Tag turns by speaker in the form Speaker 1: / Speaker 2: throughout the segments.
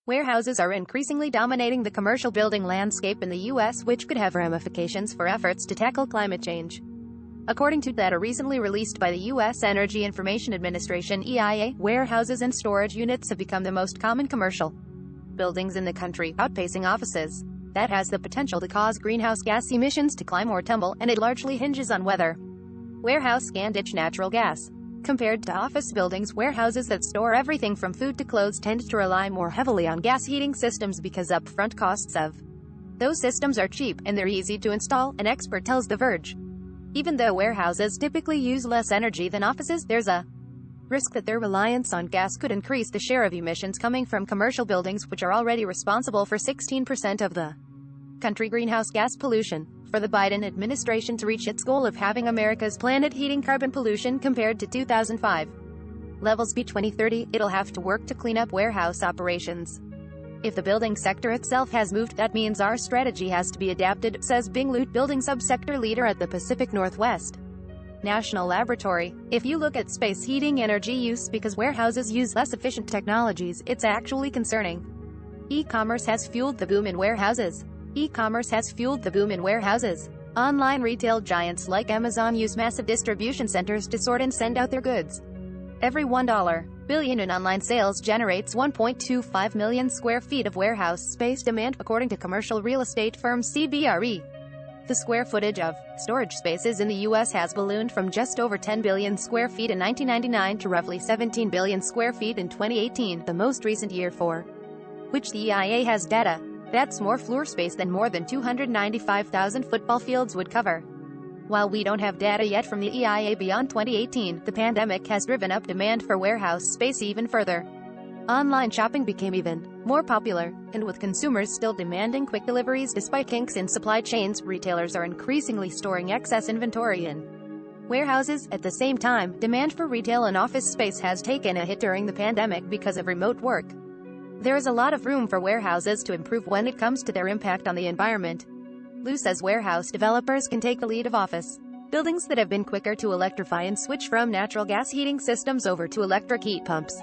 Speaker 1: Warehouses are increasingly dominating the commercial building landscape in the U.S., which could have ramifications for efforts to tackle climate change. According to data recently released by the U.S. Energy Information Administration (EIA), warehouses and storage units have become the most common commercial buildings in the country, outpacing offices. That has the potential to cause greenhouse gas emissions to climb or tumble, and it largely hinges on whether warehouse can ditch natural gas. Compared to office buildings, warehouses that store everything from food to clothes tend to rely more heavily on gas heating systems because upfront costs of those systems are cheap, and they're easy to install, an expert tells The Verge. Even though warehouses typically use less energy than offices, there's a risk that their reliance on gas could increase the share of emissions coming from commercial buildings, which are already responsible for 16% of the country greenhouse gas pollution. For the Biden administration to reach its goal of having America's planet-heating carbon pollution compared to 2005 levels by 2030, it'll have to work to clean up warehouse operations. If the building sector itself has moved, that means our strategy has to be adapted, says Bing Lu, building subsector leader at the Pacific Northwest National Laboratory. If you look at space heating energy use because warehouses use less efficient technologies, it's actually concerning. E-commerce has fueled the boom in warehouses. E-commerce has fueled the boom in warehouses. Online retail giants like Amazon use massive distribution centers to sort and send out their goods. Every $1 billion in online sales generates 1.25 million square feet of warehouse space demand, according to commercial real estate firm CBRE. The square footage of storage spaces in the U.S. has ballooned from just over 10 billion square feet in 1999 to roughly 17 billion square feet in 2018, the most recent year for which the EIA has data. That's more floor space than more than 295,000 football fields would cover. While we don't have data yet from the EIA beyond 2018, the pandemic has driven up demand for warehouse space even further. Online shopping became even more popular, and with consumers still demanding quick deliveries despite kinks in supply chains, retailers are increasingly storing excess inventory in warehouses. At the same time, demand for retail and office space has taken a hit during the pandemic because of remote work. There is a lot of room for warehouses to improve when it comes to their impact on the environment. Lu says warehouse developers can take the lead of office buildings that have been quicker to electrify and switch from natural gas heating systems over to electric heat pumps.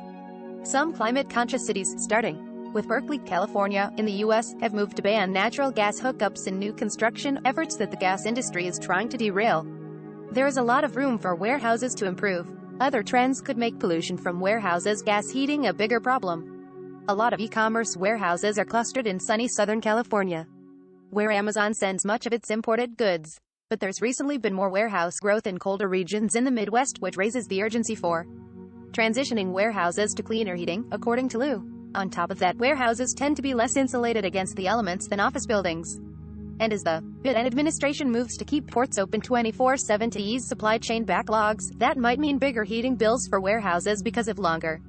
Speaker 1: Some climate-conscious cities, starting with Berkeley, California, in the U.S., have moved to ban natural gas hookups in new construction, efforts that the gas industry is trying to derail. There is a lot of room for warehouses to improve. Other trends could make pollution from warehouses gas heating a bigger problem. A lot of e-commerce warehouses are clustered in sunny Southern California, where Amazon sends much of its imported goods. But there's recently been more warehouse growth in colder regions in the Midwest, which raises the urgency for transitioning warehouses to cleaner heating, according to Lu. On top of that, warehouses tend to be less insulated against the elements than office buildings. And as the Biden administration moves to keep ports open 24/7 to ease supply chain backlogs, that might mean bigger heating bills for warehouses because of longer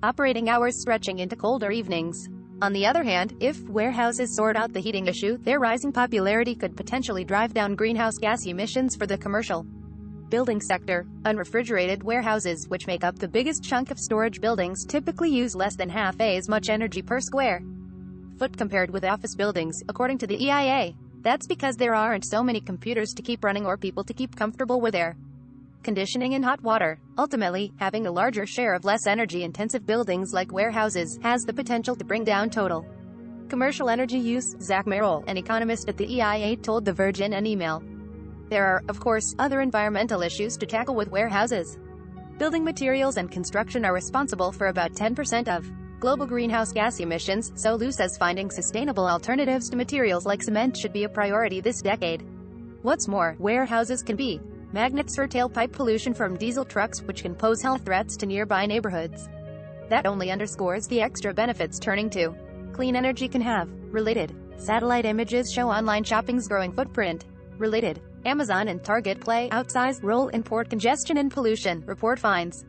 Speaker 1: operating hours stretching into colder evenings. On the other hand, if warehouses sort out the heating issue, their rising popularity could potentially drive down greenhouse gas emissions for the commercial building sector. Unrefrigerated warehouses, which make up the biggest chunk of storage buildings, typically use less than half as much energy per square foot compared with office buildings, according to the EIA. That's because there aren't so many computers to keep running or people to keep comfortable with air conditioning and hot water. Ultimately, having a larger share of less energy-intensive buildings like warehouses has the potential to bring down total commercial energy use, Zach Merrill, an economist at the EIA, told The Verge in an email. There are, of course, other environmental issues to tackle with warehouses. Building materials and construction are responsible for about 10% of global greenhouse gas emissions, so Lu says finding sustainable alternatives to materials like cement should be a priority this decade. What's more, warehouses can be magnets for tailpipe pollution from diesel trucks, which can pose health threats to nearby neighborhoods. That only underscores the extra benefits turning to clean energy can have. Related, satellite images show online shopping's growing footprint. Related, Amazon and Target play outsized role in port congestion and pollution, report finds.